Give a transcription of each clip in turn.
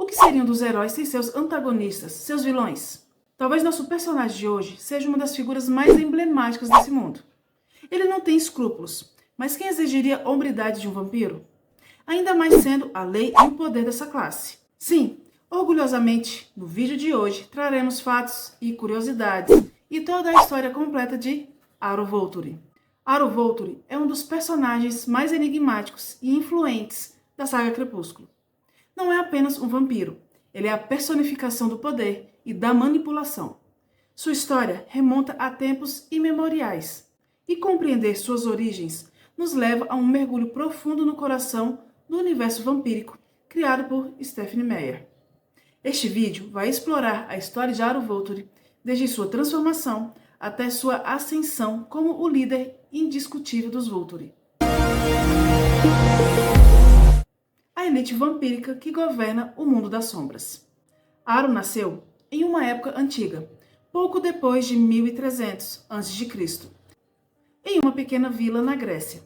O que seriam dos heróis sem seus antagonistas, seus vilões? Talvez nosso personagem de hoje seja uma das figuras mais emblemáticas desse mundo. Ele não tem escrúpulos, mas quem exigiria a hombridade de um vampiro? Ainda mais sendo a lei e o poder dessa classe. Sim, orgulhosamente, no vídeo de hoje traremos fatos e curiosidades e toda a história completa de Aro Volturi. Aro Volturi é um dos personagens mais enigmáticos e influentes da saga Crepúsculo. Não é apenas um vampiro, ele é a personificação do poder e da manipulação. Sua história remonta a tempos imemoriais, e compreender suas origens nos leva a um mergulho profundo no coração do universo vampírico criado por Stephenie Meyer. Este vídeo vai explorar a história de Aro Volturi, desde sua transformação até sua ascensão como o líder indiscutível dos Volturi. A elite vampírica que governa o mundo das sombras. Aro nasceu em uma época antiga, pouco depois de 1300 a.C., em uma pequena vila na Grécia.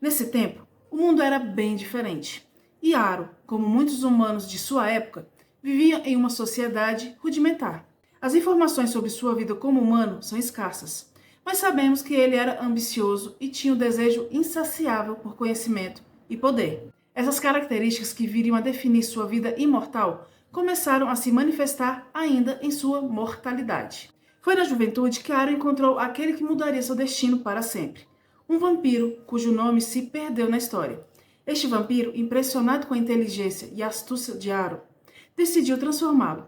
Nesse tempo, o mundo era bem diferente, e Aro, como muitos humanos de sua época, vivia em uma sociedade rudimentar. As informações sobre sua vida como humano são escassas, mas sabemos que ele era ambicioso e tinha um desejo insaciável por conhecimento e poder. Essas características que viriam a definir sua vida imortal começaram a se manifestar ainda em sua mortalidade. Foi na juventude que Aro encontrou aquele que mudaria seu destino para sempre. Um vampiro cujo nome se perdeu na história. Este vampiro, impressionado com a inteligência e astúcia de Aro, decidiu transformá-lo.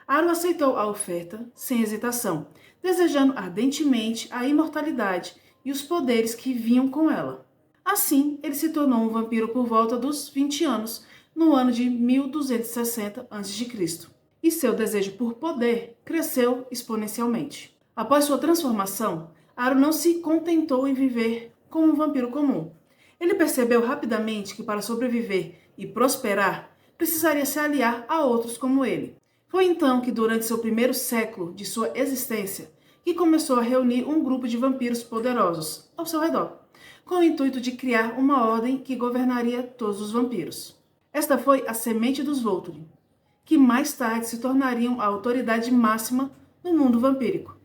Aro aceitou a oferta sem hesitação, desejando ardentemente a imortalidade e os poderes que vinham com ela. Assim, ele se tornou um vampiro por volta dos 20 anos, no ano de 1260 a.C., e seu desejo por poder cresceu exponencialmente. Após sua transformação, Aro não se contentou em viver como um vampiro comum. Ele percebeu rapidamente que para sobreviver e prosperar, precisaria se aliar a outros como ele. Foi então que, durante seu primeiro século de sua existência, que começou a reunir um grupo de vampiros poderosos ao seu redor, com o intuito de criar uma ordem que governaria todos os vampiros. Esta foi a semente dos Volturi, que mais tarde se tornariam a autoridade máxima no mundo vampírico.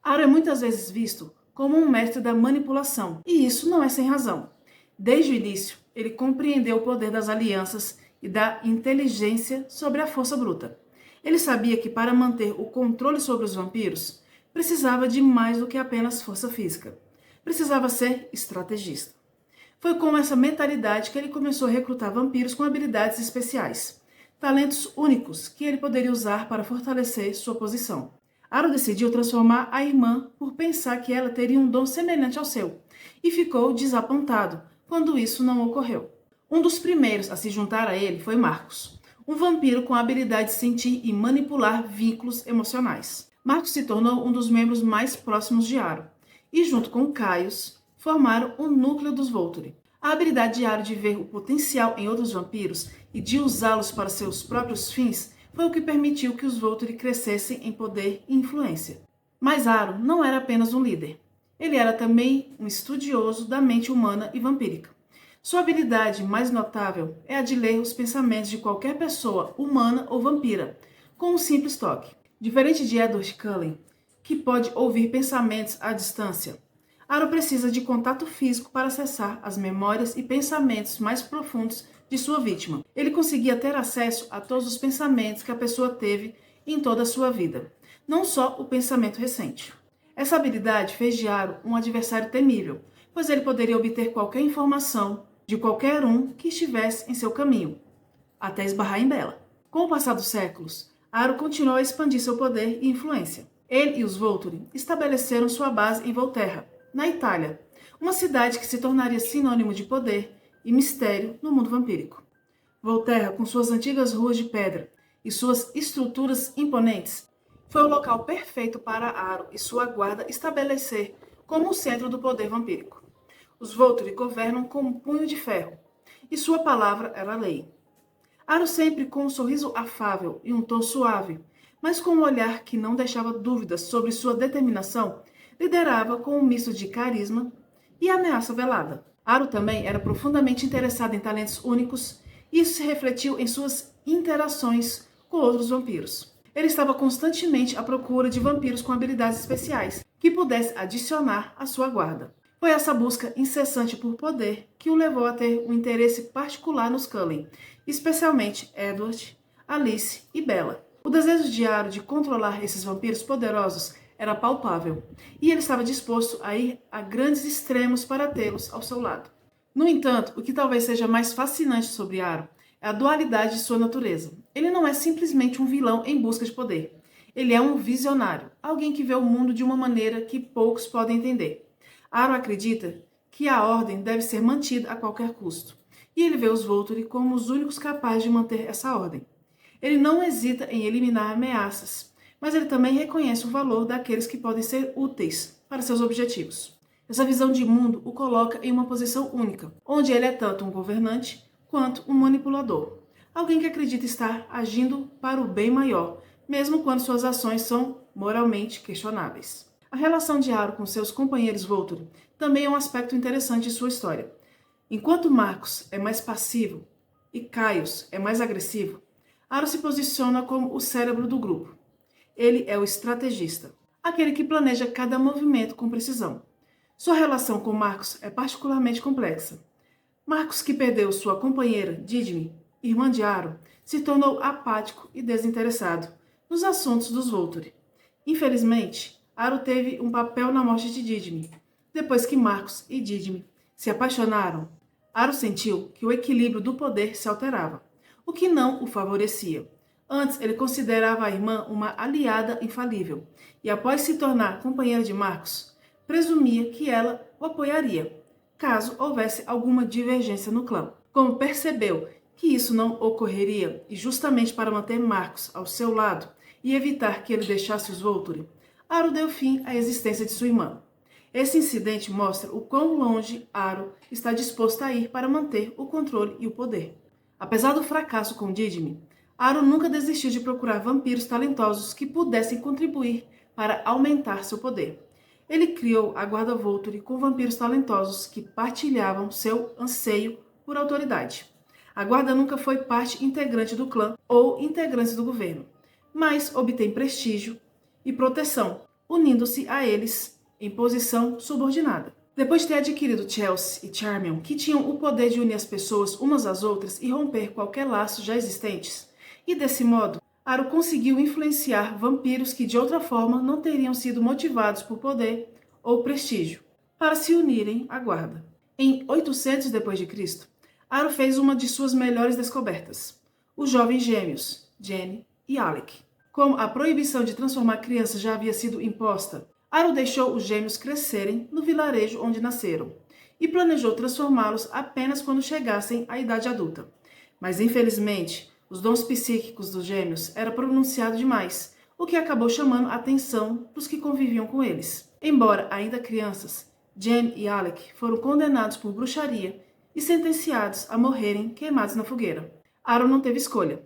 Aro é muitas vezes visto como um mestre da manipulação, e isso não é sem razão. Desde o início, ele compreendeu o poder das alianças e da inteligência sobre a força bruta. Ele sabia que para manter o controle sobre os vampiros, precisava de mais do que apenas força física. Precisava ser estrategista. Foi com essa mentalidade que ele começou a recrutar vampiros com habilidades especiais, talentos únicos que ele poderia usar para fortalecer sua posição. Aro decidiu transformar a irmã por pensar que ela teria um dom semelhante ao seu, e ficou desapontado quando isso não ocorreu. Um dos primeiros a se juntar a ele foi Marcos, um vampiro com a habilidade de sentir e manipular vínculos emocionais. Marcos se tornou um dos membros mais próximos de Aro, e junto com Caius, formaram o núcleo dos Volturi. A habilidade de Aro de ver o potencial em outros vampiros e de usá-los para seus próprios fins foi o que permitiu que os Volturi crescessem em poder e influência. Mas Aro não era apenas um líder. Ele era também um estudioso da mente humana e vampírica. Sua habilidade mais notável é a de ler os pensamentos de qualquer pessoa, humana ou vampira, com um simples toque. Diferente de Edward Cullen, que pode ouvir pensamentos à distância, Aro precisa de contato físico para acessar as memórias e pensamentos mais profundos de sua vítima. Ele conseguia ter acesso a todos os pensamentos que a pessoa teve em toda a sua vida, não só o pensamento recente. Essa habilidade fez de Aro um adversário temível, pois ele poderia obter qualquer informação de qualquer um que estivesse em seu caminho, até esbarrar em Bella. Com o passar dos séculos, Aro continuou a expandir seu poder e influência. Ele e os Volturi estabeleceram sua base em Volterra, na Itália, uma cidade que se tornaria sinônimo de poder e mistério no mundo vampírico. Volterra, com suas antigas ruas de pedra e suas estruturas imponentes, foi o local perfeito para Aro e sua guarda estabelecer como o centro do poder vampírico. Os Volturi governam com um punho de ferro, e sua palavra era lei. Aro sempre com um sorriso afável e um tom suave, mas com um olhar que não deixava dúvidas sobre sua determinação, liderava com um misto de carisma e ameaça velada. Aro também era profundamente interessado em talentos únicos, e isso se refletiu em suas interações com outros vampiros. Ele estava constantemente à procura de vampiros com habilidades especiais que pudesse adicionar à sua guarda. Foi essa busca incessante por poder que o levou a ter um interesse particular nos Cullen, especialmente Edward, Alice e Bella. O desejo de Aro de controlar esses vampiros poderosos era palpável, e ele estava disposto a ir a grandes extremos para tê-los ao seu lado. No entanto, o que talvez seja mais fascinante sobre Aro é a dualidade de sua natureza. Ele não é simplesmente um vilão em busca de poder. Ele é um visionário, alguém que vê o mundo de uma maneira que poucos podem entender. Aro acredita que a ordem deve ser mantida a qualquer custo, e ele vê os Volturi como os únicos capazes de manter essa ordem. Ele não hesita em eliminar ameaças, mas ele também reconhece o valor daqueles que podem ser úteis para seus objetivos. Essa visão de mundo o coloca em uma posição única, onde ele é tanto um governante quanto um manipulador. Alguém que acredita estar agindo para o bem maior, mesmo quando suas ações são moralmente questionáveis. A relação de Aro com seus companheiros Volturi também é um aspecto interessante de sua história. Enquanto Marcos é mais passivo e Caius é mais agressivo, Aro se posiciona como o cérebro do grupo. Ele é o estrategista, aquele que planeja cada movimento com precisão. Sua relação com Marcos é particularmente complexa. Marcos, que perdeu sua companheira, Didme, irmã de Aro, se tornou apático e desinteressado nos assuntos dos Volturi. Infelizmente, Aro teve um papel na morte de Didme. Depois que Marcos e Didme se apaixonaram, Aro sentiu que o equilíbrio do poder se alterava, o que não o favorecia. Antes, ele considerava a irmã uma aliada infalível, e após se tornar companheira de Marcos, presumia que ela o apoiaria, caso houvesse alguma divergência no clã. Como percebeu que isso não ocorreria, e justamente para manter Marcos ao seu lado e evitar que ele deixasse os Volturi, Aro deu fim à existência de sua irmã. Esse incidente mostra o quão longe Aro está disposto a ir para manter o controle e o poder. Apesar do fracasso com Didme, Aro nunca desistiu de procurar vampiros talentosos que pudessem contribuir para aumentar seu poder. Ele criou a Guarda Volturi com vampiros talentosos que partilhavam seu anseio por autoridade. A Guarda nunca foi parte integrante do clã ou integrante do governo, mas obtém prestígio e proteção, unindo-se a eles em posição subordinada. Depois de ter adquirido Chelsea e Charmion, que tinham o poder de unir as pessoas umas às outras e romper qualquer laço já existentes, e desse modo, Aro conseguiu influenciar vampiros que de outra forma não teriam sido motivados por poder ou prestígio para se unirem à guarda. Em 800 d.C., Aro fez uma de suas melhores descobertas: os jovens gêmeos, Jenny e Alec. Como a proibição de transformar crianças já havia sido imposta, Aro deixou os gêmeos crescerem no vilarejo onde nasceram e planejou transformá-los apenas quando chegassem à idade adulta. Mas, infelizmente, os dons psíquicos dos gêmeos era pronunciado demais, o que acabou chamando a atenção dos que conviviam com eles. Embora ainda crianças, Jen e Alec foram condenados por bruxaria e sentenciados a morrerem queimados na fogueira. Aro não teve escolha,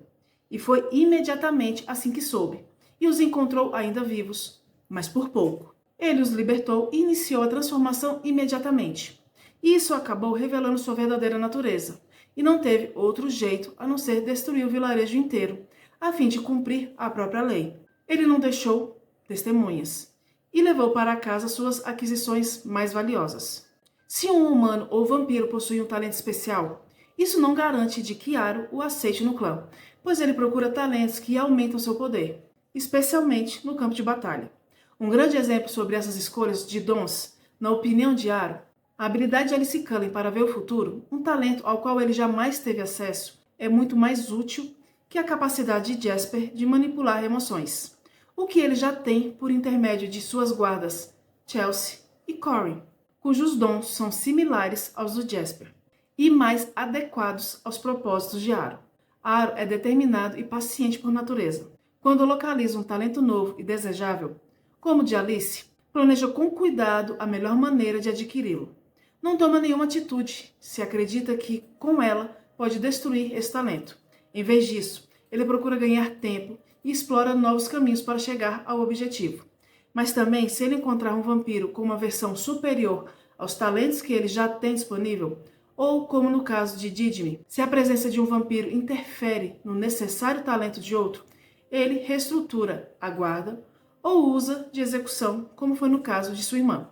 e foi imediatamente assim que soube, e os encontrou ainda vivos, mas por pouco. Ele os libertou e iniciou a transformação imediatamente. E isso acabou revelando sua verdadeira natureza, e não teve outro jeito a não ser destruir o vilarejo inteiro, a fim de cumprir a própria lei. Ele não deixou testemunhas, e levou para casa suas aquisições mais valiosas. Se um humano ou vampiro possui um talento especial, isso não garante de que Aro o aceite no clã, pois ele procura talentos que aumentam seu poder, especialmente no campo de batalha. Um grande exemplo sobre essas escolhas de dons, na opinião de Aro, a habilidade de Alice Cullen para ver o futuro, um talento ao qual ele jamais teve acesso, é muito mais útil que a capacidade de Jasper de manipular emoções, o que ele já tem por intermédio de suas guardas, Chelsea e Corey, cujos dons são similares aos do Jasper e mais adequados aos propósitos de Aro. Aro é determinado e paciente por natureza. Quando localiza um talento novo e desejável, como o de Alice, planeja com cuidado a melhor maneira de adquiri-lo. Não toma nenhuma atitude se acredita que, com ela, pode destruir esse talento. Em vez disso, ele procura ganhar tempo e explora novos caminhos para chegar ao objetivo. Mas também, se ele encontrar um vampiro com uma versão superior aos talentos que ele já tem disponível, Ou, como no caso de Didime, se a presença de um vampiro interfere no necessário talento de outro, ele reestrutura a guarda ou usa de execução, como foi no caso de sua irmã.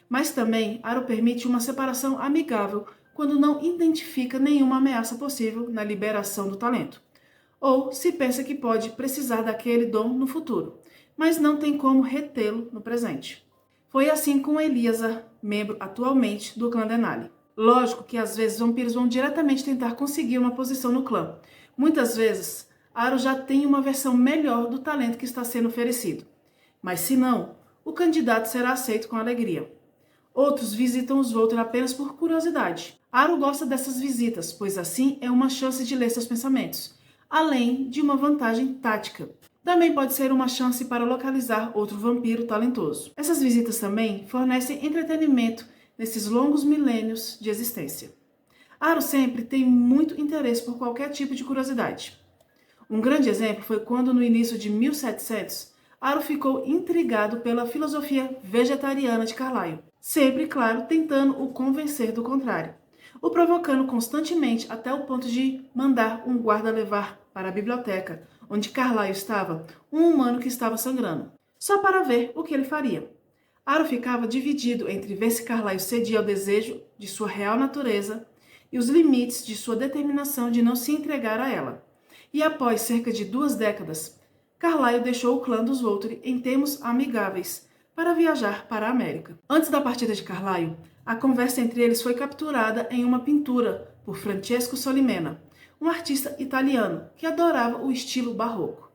Mas também Aro permite uma separação amigável quando não identifica nenhuma ameaça possível na liberação do talento, ou se pensa que pode precisar daquele dom no futuro, mas não tem como retê-lo no presente. Foi assim com Eliezer, membro atualmente do clã Denali. Lógico que às vezes vampiros vão diretamente tentar conseguir uma posição no clã. Muitas vezes, Aro já tem uma versão melhor do talento que está sendo oferecido. Mas se não, o candidato será aceito com alegria. Outros visitam os Volturi apenas por curiosidade. Aro gosta dessas visitas, pois assim é uma chance de ler seus pensamentos, além de uma vantagem tática. Também pode ser uma chance para localizar outro vampiro talentoso. Essas visitas também fornecem entretenimento nesses longos milênios de existência. Aro sempre tem muito interesse por qualquer tipo de curiosidade. Um grande exemplo foi quando, no início de 1700, Aro ficou intrigado pela filosofia vegetariana de Carlyle, sempre, claro, tentando o convencer do contrário, o provocando constantemente até o ponto de mandar um guarda levar para a biblioteca, onde Carlyle estava, um humano que estava sangrando, só para ver o que ele faria. Aro ficava dividido entre ver se Carlyle cedia ao desejo de sua real natureza e os limites de sua determinação de não se entregar a ela. E após cerca de 2 décadas, Carlyle deixou o clã dos Volturi em termos amigáveis para viajar para a América. Antes da partida de Carlyle, a conversa entre eles foi capturada em uma pintura por Francesco Solimena, um artista italiano que adorava o estilo barroco.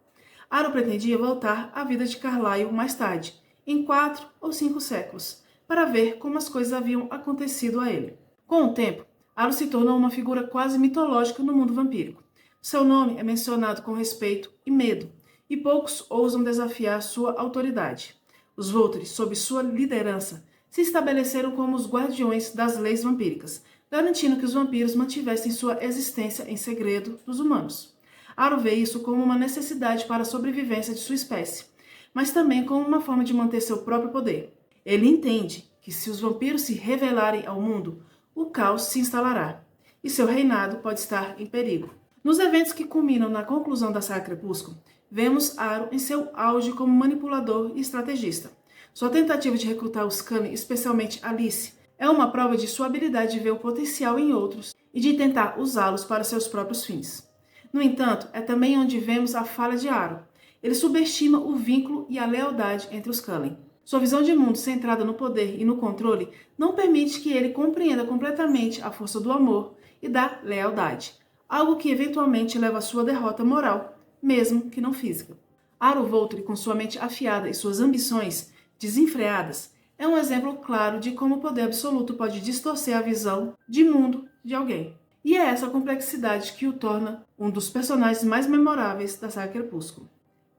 Aro pretendia voltar à vida de Carlyle mais tarde, em 4 ou 5 séculos, para ver como as coisas haviam acontecido a ele. Com o tempo, Aro se tornou uma figura quase mitológica no mundo vampírico. Seu nome é mencionado com respeito e medo, e poucos ousam desafiar sua autoridade. Os Volturi, sob sua liderança, se estabeleceram como os guardiões das leis vampíricas, garantindo que os vampiros mantivessem sua existência em segredo dos humanos. Aro vê isso como uma necessidade para a sobrevivência de sua espécie, mas também como uma forma de manter seu próprio poder. Ele entende que se os vampiros se revelarem ao mundo, o caos se instalará, e seu reinado pode estar em perigo. Nos eventos que culminam na conclusão da Saga Crepúsculo, vemos Aro em seu auge como manipulador e estrategista. Sua tentativa de recrutar os Scully, especialmente Alice, é uma prova de sua habilidade de ver o potencial em outros e de tentar usá-los para seus próprios fins. No entanto, é também onde vemos a falha de Aro. Ele subestima o vínculo e a lealdade entre os Cullen. Sua visão de mundo centrada no poder e no controle não permite que ele compreenda completamente a força do amor e da lealdade, algo que eventualmente leva à sua derrota moral, mesmo que não física. Aro Volturi, com sua mente afiada e suas ambições desenfreadas, é um exemplo claro de como o poder absoluto pode distorcer a visão de mundo de alguém. E é essa complexidade que o torna um dos personagens mais memoráveis da saga Crepúsculo.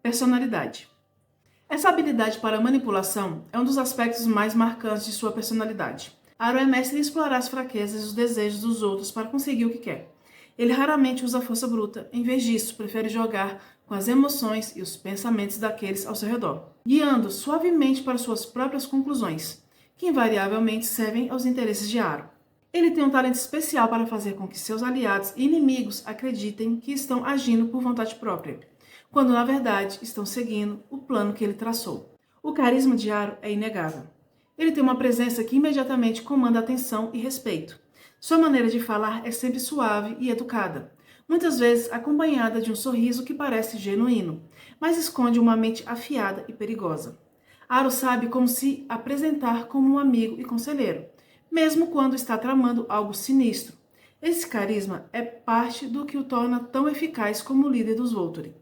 Personalidade. Essa habilidade para manipulação é um dos aspectos mais marcantes de sua personalidade. Aro é mestre em explorar as fraquezas e os desejos dos outros para conseguir o que quer. Ele raramente usa a força bruta, em vez disso, prefere jogar com as emoções e os pensamentos daqueles ao seu redor, guiando suavemente para suas próprias conclusões, que invariavelmente servem aos interesses de Aro. Ele tem um talento especial para fazer com que seus aliados e inimigos acreditem que estão agindo por vontade própria, quando na verdade estão seguindo o plano que ele traçou. O carisma de Aro é inegável. Ele tem uma presença que imediatamente comanda atenção e respeito. Sua maneira de falar é sempre suave e educada, muitas vezes acompanhada de um sorriso que parece genuíno, mas esconde uma mente afiada e perigosa. Aro sabe como se apresentar como um amigo e conselheiro, mesmo quando está tramando algo sinistro. Esse carisma é parte do que o torna tão eficaz como líder dos Volturi.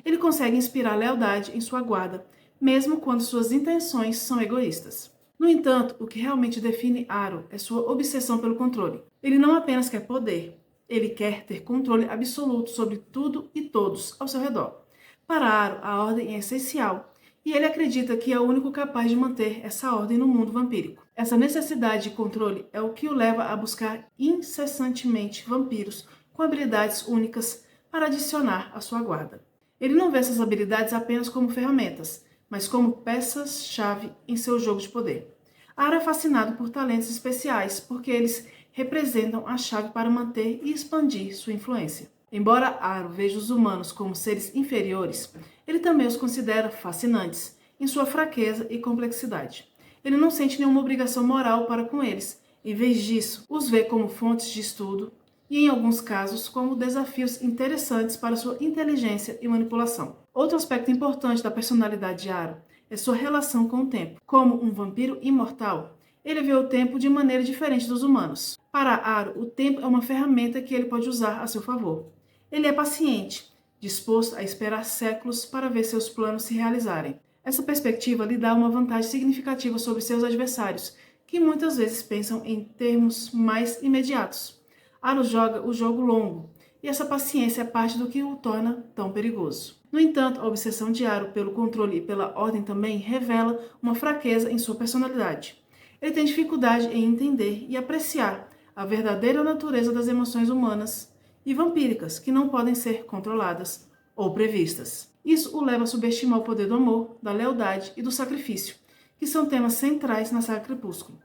Ele consegue inspirar lealdade em sua guarda, mesmo quando suas intenções são egoístas. No entanto, o que realmente define Aro é sua obsessão pelo controle. Ele não apenas quer poder, ele quer ter controle absoluto sobre tudo e todos ao seu redor. Para Aro, a ordem é essencial, e ele acredita que é o único capaz de manter essa ordem no mundo vampírico. Essa necessidade de controle é o que o leva a buscar incessantemente vampiros com habilidades únicas para adicionar à sua guarda. Ele não vê essas habilidades apenas como ferramentas, mas como peças-chave em seu jogo de poder. Aro é fascinado por talentos especiais, porque eles representam a chave para manter e expandir sua influência. Embora Aro veja os humanos como seres inferiores, ele também os considera fascinantes em sua fraqueza e complexidade. Ele não sente nenhuma obrigação moral para com eles. Em vez disso, os vê como fontes de estudo e, em alguns casos, como desafios interessantes para sua inteligência e manipulação. Outro aspecto importante da personalidade de Aro é sua relação com o tempo. Como um vampiro imortal, ele vê o tempo de maneira diferente dos humanos. Para Aro, o tempo é uma ferramenta que ele pode usar a seu favor. Ele é paciente, disposto a esperar séculos para ver seus planos se realizarem. Essa perspectiva lhe dá uma vantagem significativa sobre seus adversários, que muitas vezes pensam em termos mais imediatos. Aro joga o jogo longo, e essa paciência é parte do que o torna tão perigoso. No entanto, a obsessão de Aro pelo controle e pela ordem também revela uma fraqueza em sua personalidade. Ele tem dificuldade em entender e apreciar a verdadeira natureza das emoções humanas e vampíricas, que não podem ser controladas ou previstas. Isso o leva a subestimar o poder do amor, da lealdade e do sacrifício, que são temas centrais na saga Crepúsculo.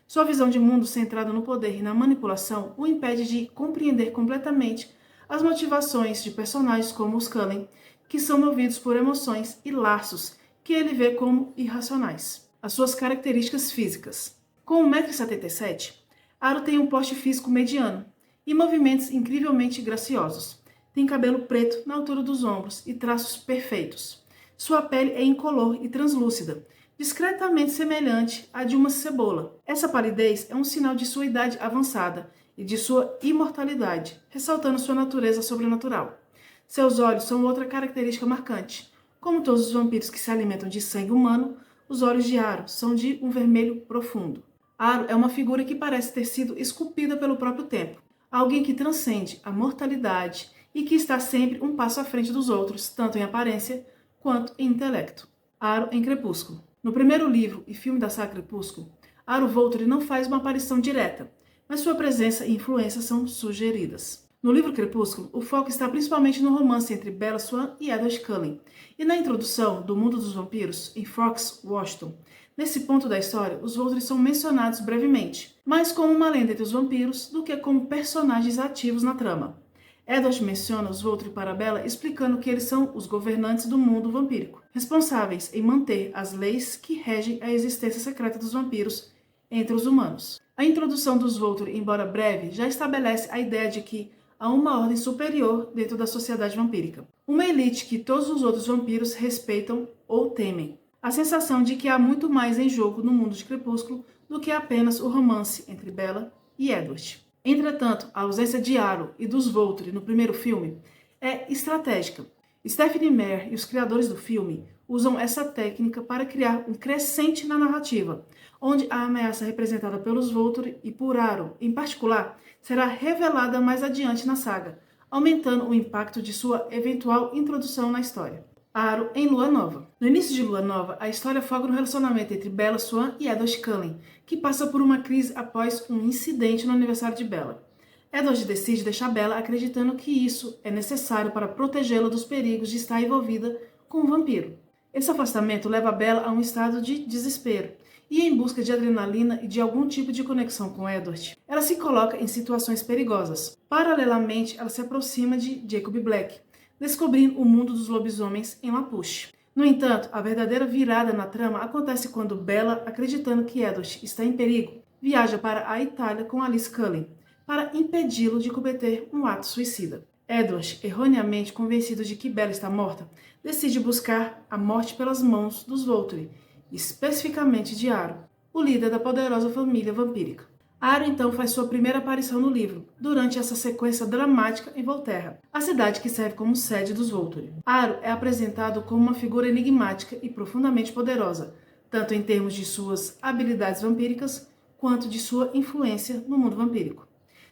Sua visão de mundo centrada no poder e na manipulação o impede de compreender completamente as motivações de personagens como os Cullen, que são movidos por emoções e laços que ele vê como irracionais. As suas características físicas. Com 1,77 m, Aro tem um porte físico mediano e movimentos incrivelmente graciosos. Tem cabelo preto na altura dos ombros e traços perfeitos. Sua pele é incolor e translúcida, discretamente semelhante à de uma cebola. Essa palidez é um sinal de sua idade avançada e de sua imortalidade, ressaltando sua natureza sobrenatural. Seus olhos são outra característica marcante. Como todos os vampiros que se alimentam de sangue humano, os olhos de Aro são de um vermelho profundo. Aro é uma figura que parece ter sido esculpida pelo próprio tempo. Alguém que transcende a mortalidade e que está sempre um passo à frente dos outros, tanto em aparência quanto em intelecto. Aro em Crepúsculo. No primeiro livro e filme da saga Crepúsculo, Aro Volturi não faz uma aparição direta, mas sua presença e influência são sugeridas. No livro Crepúsculo, o foco está principalmente no romance entre Bella Swan e Edward Cullen, e na introdução do mundo dos vampiros em Forks, Washington. Nesse ponto da história, os Volturi são mencionados brevemente, mais como uma lenda entre os vampiros do que como personagens ativos na trama. Edward menciona os Volturi para Bella explicando que eles são os governantes do mundo vampírico, responsáveis em manter as leis que regem a existência secreta dos vampiros entre os humanos. A introdução dos Volturi, embora breve, já estabelece a ideia de que há uma ordem superior dentro da sociedade vampírica. Uma elite que todos os outros vampiros respeitam ou temem. A sensação de que há muito mais em jogo no mundo de Crepúsculo do que apenas o romance entre Bella e Edward. Entretanto, a ausência de Aro e dos Volturi no primeiro filme é estratégica. Stephenie Meyer e os criadores do filme usam essa técnica para criar um crescente na narrativa, onde a ameaça representada pelos Volturi e por Aro, em particular, será revelada mais adiante na saga, aumentando o impacto de sua eventual introdução na história. Aro em Lua Nova. No início de Lua Nova, a história foca no relacionamento entre Bella Swan e Edward Cullen, que passa por uma crise após um incidente no aniversário de Bella. Edward decide deixar Bella acreditando que isso é necessário para protegê-la dos perigos de estar envolvida com um vampiro. Esse afastamento leva Bella a um estado de desespero e em busca de adrenalina e de algum tipo de conexão com Edward. Ela se coloca em situações perigosas. Paralelamente, ela se aproxima de Jacob Black, descobrindo o mundo dos lobisomens em Lapush. No entanto, a verdadeira virada na trama acontece quando Bella, acreditando que Edward está em perigo, viaja para a Itália com Alice Cullen para impedi-lo de cometer um ato suicida. Edward, erroneamente convencido de que Bella está morta, decide buscar a morte pelas mãos dos Volturi, especificamente de Aro, o líder da poderosa família vampírica. Aro então faz sua primeira aparição no livro, durante essa sequência dramática em Volterra, a cidade que serve como sede dos Volturi. Aro é apresentado como uma figura enigmática e profundamente poderosa, tanto em termos de suas habilidades vampíricas, quanto de sua influência no mundo vampírico.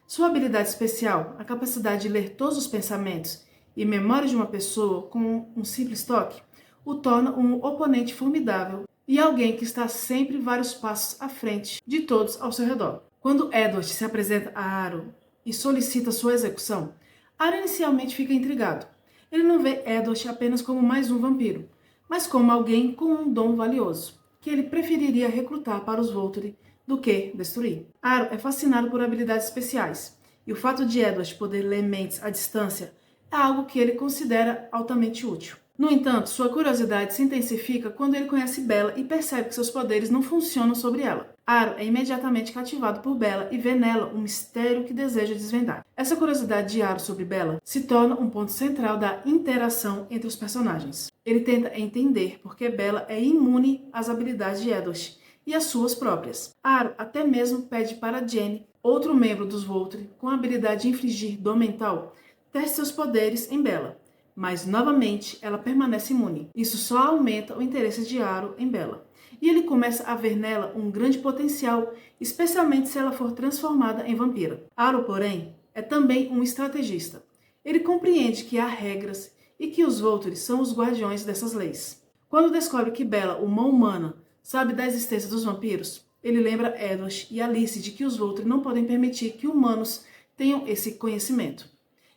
Sua habilidade especial, a capacidade de ler todos os pensamentos e memórias de uma pessoa com um simples toque, o torna um oponente formidável e alguém que está sempre vários passos à frente de todos ao seu redor. Quando Edward se apresenta a Aro e solicita sua execução, Aro inicialmente fica intrigado. Ele não vê Edward apenas como mais um vampiro, mas como alguém com um dom valioso, que ele preferiria recrutar para os Volturi do que destruir. Aro é fascinado por habilidades especiais, e o fato de Edward poder ler mentes à distância é algo que ele considera altamente útil. No entanto, sua curiosidade se intensifica quando ele conhece Bella e percebe que seus poderes não funcionam sobre ela. Aro é imediatamente cativado por Bella e vê nela um mistério que deseja desvendar. Essa curiosidade de Aro sobre Bella se torna um ponto central da interação entre os personagens. Ele tenta entender por que Bella é imune às habilidades de Edward e às suas próprias. Aro até mesmo pede para Jenny, outro membro dos Volturi, com a habilidade de infligir dor mental, teste seus poderes em Bella. Mas, novamente, ela permanece imune. Isso só aumenta o interesse de Aro em Bella. E ele começa a ver nela um grande potencial, especialmente se ela for transformada em vampira. Aro, porém, é também um estrategista. Ele compreende que há regras e que os Volturi são os guardiões dessas leis. Quando descobre que Bella, uma humana, sabe da existência dos vampiros, ele lembra Edward e Alice de que os Volturi não podem permitir que humanos tenham esse conhecimento.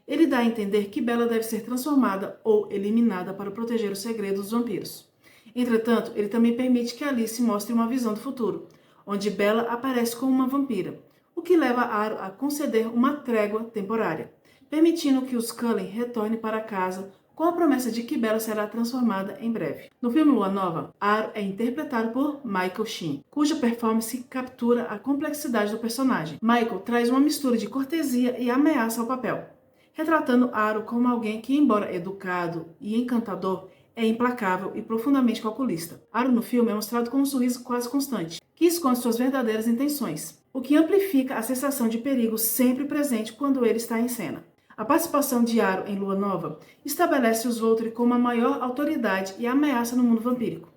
Ele dá a entender que Bella deve ser transformada ou eliminada para proteger o segredo dos vampiros. Entretanto, ele também permite que Alice mostre uma visão do futuro, onde Bella aparece como uma vampira, o que leva Aro a conceder uma trégua temporária, permitindo que os Cullen retornem para casa com a promessa de que Bella será transformada em breve. No filme Lua Nova, Aro é interpretado por Michael Sheen, cuja performance captura a complexidade do personagem. Michael traz uma mistura de cortesia e ameaça ao papel, retratando Aro como alguém que, embora educado e encantador, é implacável e profundamente calculista. Aro no filme é mostrado com um sorriso quase constante, que esconde suas verdadeiras intenções, o que amplifica a sensação de perigo sempre presente quando ele está em cena. A participação de Aro em Lua Nova estabelece os Volturi como a maior autoridade e ameaça no mundo vampírico,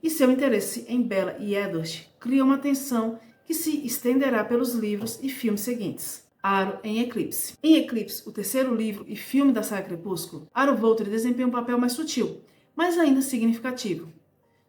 e seu interesse em Bella e Edward cria uma tensão que se estenderá pelos livros e filmes seguintes. Aro em Eclipse. Em Eclipse, o terceiro livro e filme da saga Crepúsculo, Aro Volturi desempenha um papel mais sutil, mas ainda significativo.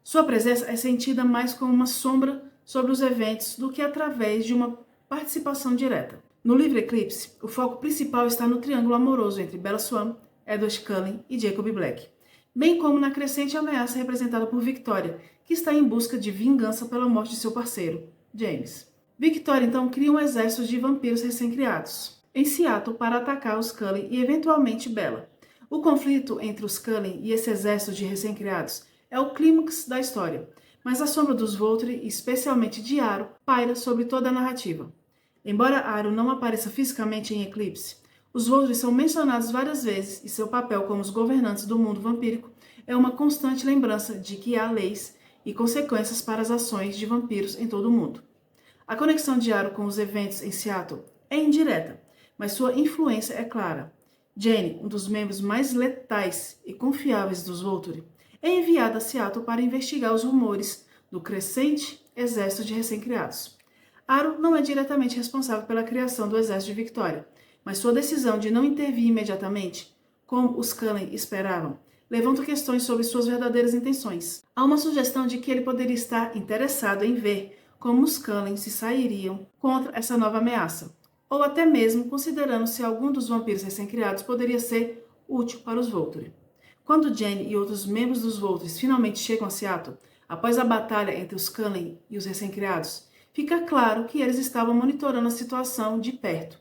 Sua presença é sentida mais como uma sombra sobre os eventos do que através de uma participação direta. No livro Eclipse, o foco principal está no triângulo amoroso entre Bella Swan, Edward Cullen e Jacob Black, bem como na crescente ameaça representada por Victoria, que está em busca de vingança pela morte de seu parceiro, James. Victoria então cria um exército de vampiros recém-criados em Seattle para atacar os Cullen e eventualmente Bella. O conflito entre os Cullen e esse exército de recém-criados é o clímax da história, mas a sombra dos Volturi, especialmente de Aro, paira sobre toda a narrativa. Embora Aro não apareça fisicamente em Eclipse, os Volturi são mencionados várias vezes e seu papel como os governantes do mundo vampírico é uma constante lembrança de que há leis e consequências para as ações de vampiros em todo o mundo. A conexão de Aro com os eventos em Seattle é indireta, mas sua influência é clara. Jenny, um dos membros mais letais e confiáveis dos Volturi, é enviada a Seattle para investigar os rumores do crescente exército de recém-criados. Aro não é diretamente responsável pela criação do exército de Victoria, mas sua decisão de não intervir imediatamente, como os Cullen esperavam, levanta questões sobre suas verdadeiras intenções. Há uma sugestão de que ele poderia estar interessado em ver como os Cullen se sairiam contra essa nova ameaça, ou até mesmo considerando se algum dos vampiros recém-criados poderia ser útil para os Volturi. Quando Jenny e outros membros dos Volturi finalmente chegam a Seattle, após a batalha entre os Cullen e os recém-criados, fica claro que eles estavam monitorando a situação de perto.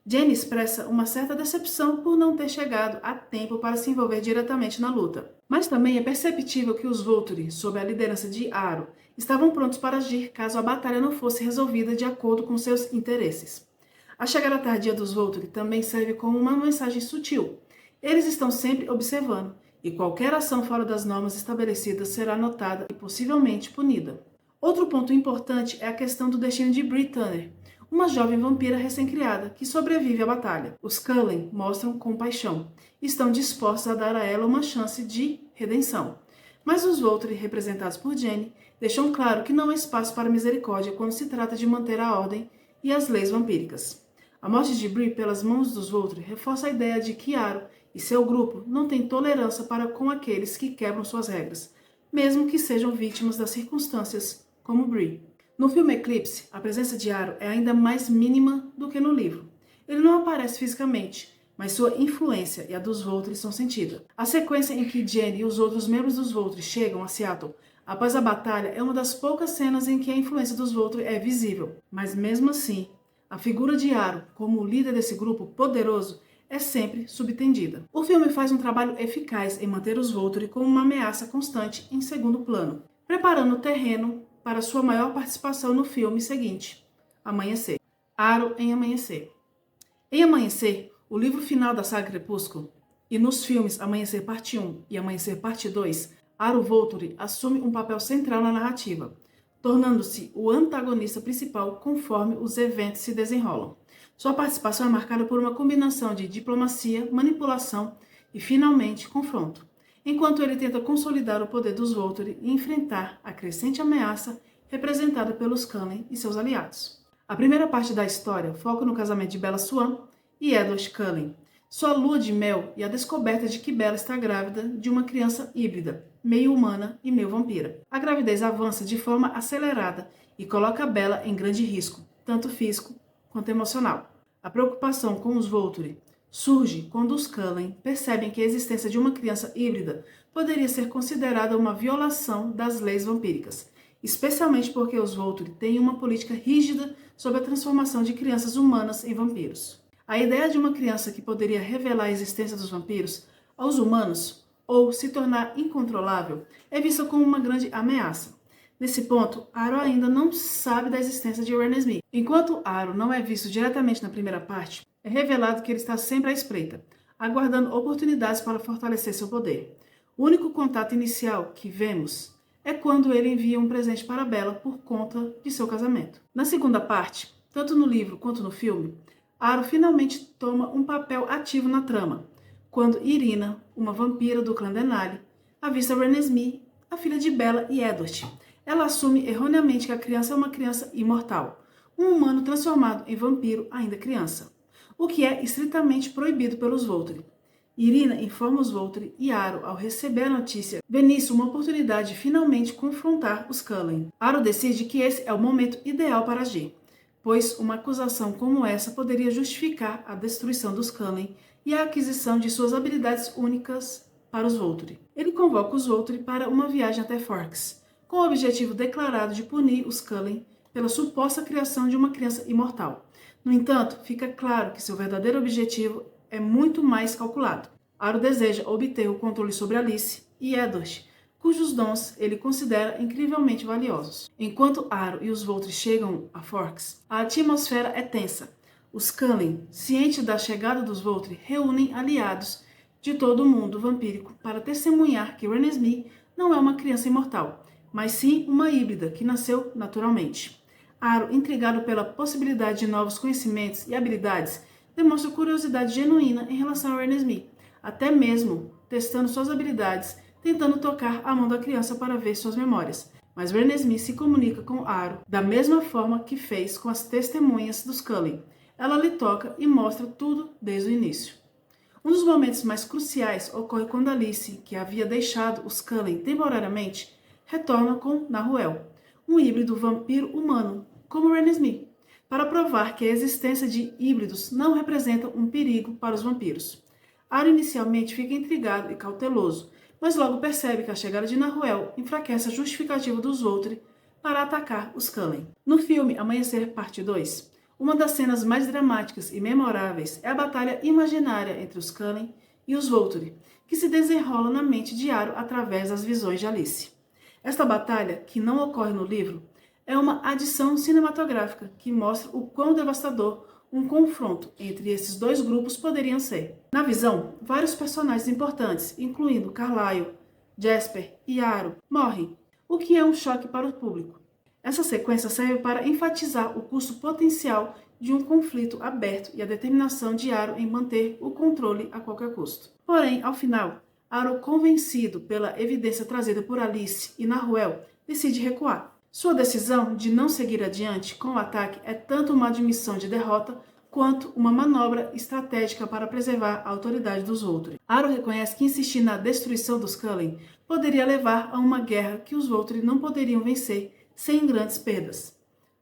Jenny expressa uma certa decepção por não ter chegado a tempo para se envolver diretamente na luta. Mas também é perceptível que os Volturi, sob a liderança de Aro, estavam prontos para agir caso a batalha não fosse resolvida de acordo com seus interesses. A chegada tardia dos Volturi também serve como uma mensagem sutil. Eles estão sempre observando, e qualquer ação fora das normas estabelecidas será notada e possivelmente punida. Outro ponto importante é a questão do destino de Bree Tanner, uma jovem vampira recém-criada que sobrevive à batalha. Os Cullen mostram compaixão e estão dispostos a dar a ela uma chance de redenção. Mas os Volturi, representados por Jenny, deixam claro que não há espaço para misericórdia quando se trata de manter a ordem e as leis vampíricas. A morte de Bree pelas mãos dos Volturi reforça a ideia de que Aro e seu grupo não têm tolerância para com aqueles que quebram suas regras, mesmo que sejam vítimas das circunstâncias, como Bree. No filme Eclipse, a presença de Aro é ainda mais mínima do que no livro. Ele não aparece fisicamente, mas sua influência e a dos Volturi são sentidas. A sequência em que Jenny e os outros membros dos Volturi chegam a Seattle Após a batalha, é uma das poucas cenas em que a influência dos Volturi é visível, mas mesmo assim, a figura de Aro, como o líder desse grupo poderoso, é sempre subtendida. O filme faz um trabalho eficaz em manter os Volturi como uma ameaça constante em segundo plano, preparando o terreno para sua maior participação no filme seguinte, Amanhecer. Aro em Amanhecer. Em Amanhecer, o livro final da saga Crepúsculo, e nos filmes Amanhecer Parte 1 e Amanhecer Parte 2, Aro Volturi assume um papel central na narrativa, tornando-se o antagonista principal conforme os eventos se desenrolam. Sua participação é marcada por uma combinação de diplomacia, manipulação e, finalmente, confronto, enquanto ele tenta consolidar o poder dos Volturi e enfrentar a crescente ameaça representada pelos Cullen e seus aliados. A primeira parte da história foca no casamento de Bella Swan e Edward Cullen, sua lua de mel e a descoberta de que Bella está grávida de uma criança híbrida, meio humana e meio vampira. A gravidez avança de forma acelerada e coloca Bella em grande risco, tanto físico quanto emocional. A preocupação com os Volturi surge quando os Cullen percebem que a existência de uma criança híbrida poderia ser considerada uma violação das leis vampíricas, especialmente porque os Volturi têm uma política rígida sobre a transformação de crianças humanas em vampiros. A ideia de uma criança que poderia revelar a existência dos vampiros aos humanos ou se tornar incontrolável é vista como uma grande ameaça. Nesse ponto, Aro ainda não sabe da existência de Renesmee. Enquanto Aro não é visto diretamente na primeira parte, é revelado que ele está sempre à espreita, aguardando oportunidades para fortalecer seu poder. O único contato inicial que vemos é quando ele envia um presente para Bella por conta de seu casamento. Na segunda parte, tanto no livro quanto no filme, Aro finalmente toma um papel ativo na trama, quando Irina, uma vampira do clã Denali, avista Renesmee, a filha de Bella e Edward. Ela assume erroneamente que a criança é uma criança imortal, um humano transformado em vampiro ainda criança, o que é estritamente proibido pelos Volturi. Irina informa os Volturi e Aro, ao receber a notícia, vê nisso uma oportunidade de finalmente confrontar os Cullen. Aro decide que esse é o momento ideal para agir, pois uma acusação como essa poderia justificar a destruição dos Cullen e a aquisição de suas habilidades únicas para os Volturi. Ele convoca os Volturi para uma viagem até Forks, com o objetivo declarado de punir os Cullen pela suposta criação de uma criança imortal. No entanto, fica claro que seu verdadeiro objetivo é muito mais calculado. Aro deseja obter o controle sobre Alice e Edward, cujos dons ele considera incrivelmente valiosos. Enquanto Aro e os Volturi chegam a Forks, a atmosfera é tensa. Os Cullen, cientes da chegada dos Volturi, reúnem aliados de todo o mundo vampírico para testemunhar que Renesmee não é uma criança imortal, mas sim uma híbrida que nasceu naturalmente. Aro, intrigado pela possibilidade de novos conhecimentos e habilidades, demonstra curiosidade genuína em relação a Renesmee, até mesmo testando suas habilidades, tentando tocar a mão da criança para ver suas memórias. Mas Renesmee se comunica com Aro da mesma forma que fez com as testemunhas dos Cullen. Ela lhe toca e mostra tudo desde o início. Um dos momentos mais cruciais ocorre quando Alice, que havia deixado os Cullen temporariamente, retorna com Nahuel, um híbrido vampiro humano, como Renesmee, para provar que a existência de híbridos não representa um perigo para os vampiros. Aro inicialmente fica intrigado e cauteloso, mas logo percebe que a chegada de Nahuel enfraquece a justificativa dos Volturi para atacar os Cullen. No filme Amanhecer Parte 2, uma das cenas mais dramáticas e memoráveis é a batalha imaginária entre os Cullen e os Volturi, que se desenrola na mente de Aro através das visões de Alice. Esta batalha, que não ocorre no livro, é uma adição cinematográfica que mostra o quão devastador um confronto entre esses dois grupos poderiam ser. Na visão, vários personagens importantes, incluindo Carlyle, Jasper e Aro, morrem, o que é um choque para o público. Essa sequência serve para enfatizar o custo potencial de um conflito aberto e a determinação de Aro em manter o controle a qualquer custo. Porém, ao final, Aro, convencido pela evidência trazida por Alice e Nahuel, decide recuar. Sua decisão de não seguir adiante com o ataque é tanto uma admissão de derrota quanto uma manobra estratégica para preservar a autoridade dos Volturi. Aro reconhece que insistir na destruição dos Cullen poderia levar a uma guerra que os Volturi não poderiam vencer sem grandes perdas,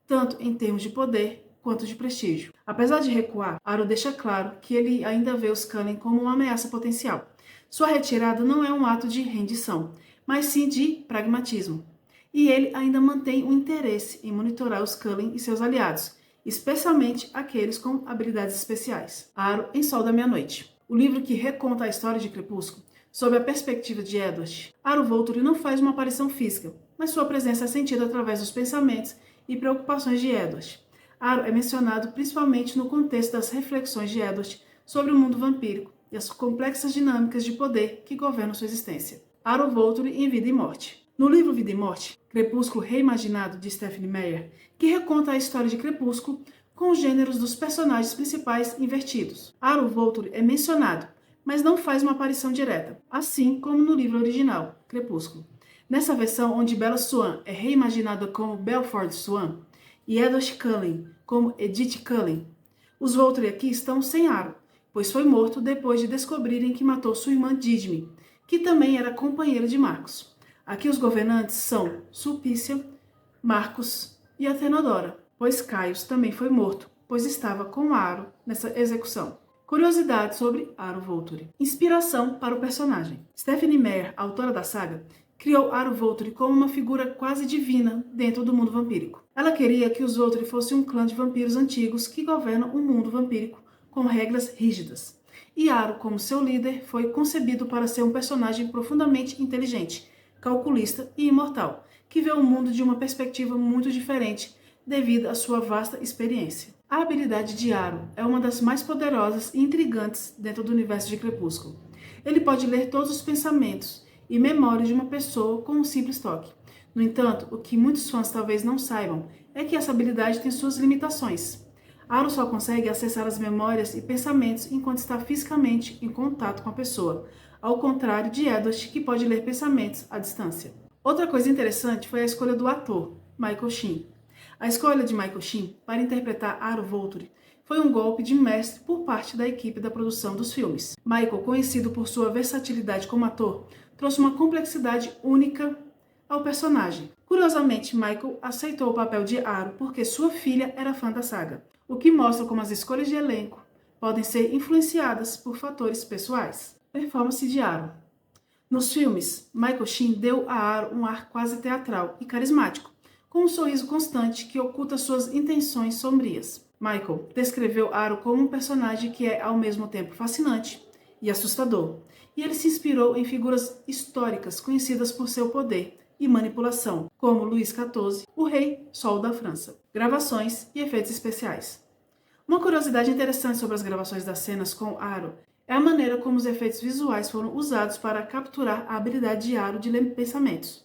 tanto em termos de poder quanto de prestígio. Apesar de recuar, Aro deixa claro que ele ainda vê os Cullen como uma ameaça potencial. Sua retirada não é um ato de rendição, mas sim de pragmatismo. e ele ainda mantém um interesse em monitorar os Cullen e seus aliados, especialmente aqueles com habilidades especiais. Aro em Sol da Meia-Noite. O livro que reconta a história de Crepúsculo sob a perspectiva de Edward. Aro Volturi não faz uma aparição física, mas sua presença é sentida através dos pensamentos e preocupações de Edward. Aro é mencionado principalmente no contexto das reflexões de Edward sobre o mundo vampírico e as complexas dinâmicas de poder que governam sua existência. Aro Volturi em Vida e Morte. No livro Vida e Morte, Crepúsculo Reimaginado, de Stephenie Meyer, que reconta a história de Crepúsculo com os gêneros dos personagens principais invertidos. Aro Volturi é mencionado, mas não faz uma aparição direta, assim como no livro original, Crepúsculo. Nessa versão, onde Bella Swan é reimaginada como Belford Swan e Edward Cullen como Edith Cullen, os Volturi aqui estão sem Aro, pois foi morto depois de descobrirem que matou sua irmã Didme, que também era companheira de Marcos. Aqui os governantes são Sulpícia, Marcos e Atenodora, pois Caius também foi morto, pois estava com Aro nessa execução. Curiosidade sobre Aro Volturi. Inspiração para o personagem. Stephenie Meyer, autora da saga, criou Aro Volturi como uma figura quase divina dentro do mundo vampírico. Ela queria que os Volturi fossem um clã de vampiros antigos que governam o mundo vampírico com regras rígidas. E Aro, como seu líder, foi concebido para ser um personagem profundamente inteligente, calculista e imortal, que vê o mundo de uma perspectiva muito diferente devido à sua vasta experiência. A habilidade de Aro é uma das mais poderosas e intrigantes dentro do universo de Crepúsculo. Ele pode ler todos os pensamentos e memórias de uma pessoa com um simples toque. No entanto, o que muitos fãs talvez não saibam é que essa habilidade tem suas limitações. Aro só consegue acessar as memórias e pensamentos enquanto está fisicamente em contato com a pessoa, ao contrário de Edward, que pode ler pensamentos à distância. Outra coisa interessante foi a escolha do ator, Michael Sheen. A escolha de Michael Sheen para interpretar Aro Volturi foi um golpe de mestre por parte da equipe da produção dos filmes. Michael, conhecido por sua versatilidade como ator, trouxe uma complexidade única ao personagem. Curiosamente, Michael aceitou o papel de Aro porque sua filha era fã da saga, o que mostra como as escolhas de elenco podem ser influenciadas por fatores pessoais. Performance de Aro. Nos filmes, Michael Sheen deu a Aro um ar quase teatral e carismático, com um sorriso constante que oculta suas intenções sombrias. Michael descreveu Aro como um personagem que é ao mesmo tempo fascinante e assustador, e ele se inspirou em figuras históricas conhecidas por seu poder e manipulação, como Luís XIV, o Rei Sol da França. Gravações e efeitos especiais. Uma curiosidade interessante sobre as gravações das cenas com Aro é a maneira como os efeitos visuais foram usados para capturar a habilidade de Aro de ler pensamentos.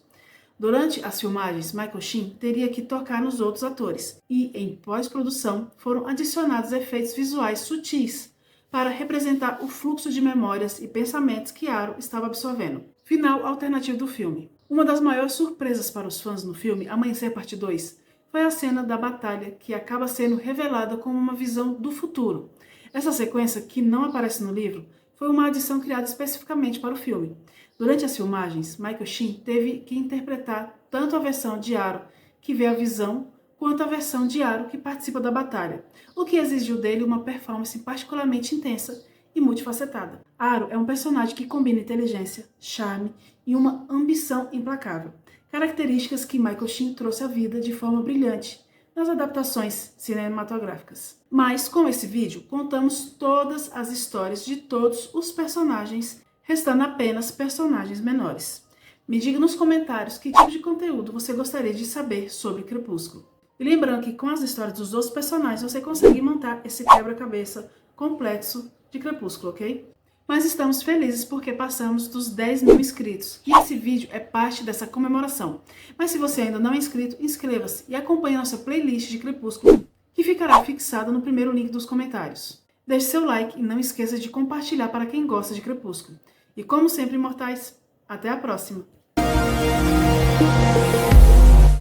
Durante as filmagens, Michael Sheen teria que tocar nos outros atores, e em pós-produção foram adicionados efeitos visuais sutis para representar o fluxo de memórias e pensamentos que Aro estava absorvendo. Final alternativo do filme. Uma das maiores surpresas para os fãs no filme Amanhecer Parte 2 foi a cena da batalha, que acaba sendo revelada como uma visão do futuro. Essa sequência, que não aparece no livro, foi uma adição criada especificamente para o filme. Durante as filmagens, Michael Sheen teve que interpretar tanto a versão de Aro, que vê a visão, quanto a versão de Aro, que participa da batalha, o que exigiu dele uma performance particularmente intensa e multifacetada. Aro é um personagem que combina inteligência, charme e uma ambição implacável, características que Michael Sheen trouxe à vida de forma brilhante nas adaptações cinematográficas. Mas com esse vídeo contamos todas as histórias de todos os personagens, restando apenas personagens menores. Me diga nos comentários que tipo de conteúdo você gostaria de saber sobre Crepúsculo. E lembrando que com as histórias dos outros personagens você consegue montar esse quebra-cabeça complexo de Crepúsculo, ok? Mas estamos felizes porque passamos dos 10.000 inscritos e esse vídeo é parte dessa comemoração. Mas se você ainda não é inscrito, inscreva-se e acompanhe a nossa playlist de Crepúsculo, que ficará fixada no primeiro link dos comentários. Deixe seu like e não esqueça de compartilhar para quem gosta de Crepúsculo. E como sempre, imortais, até a próxima!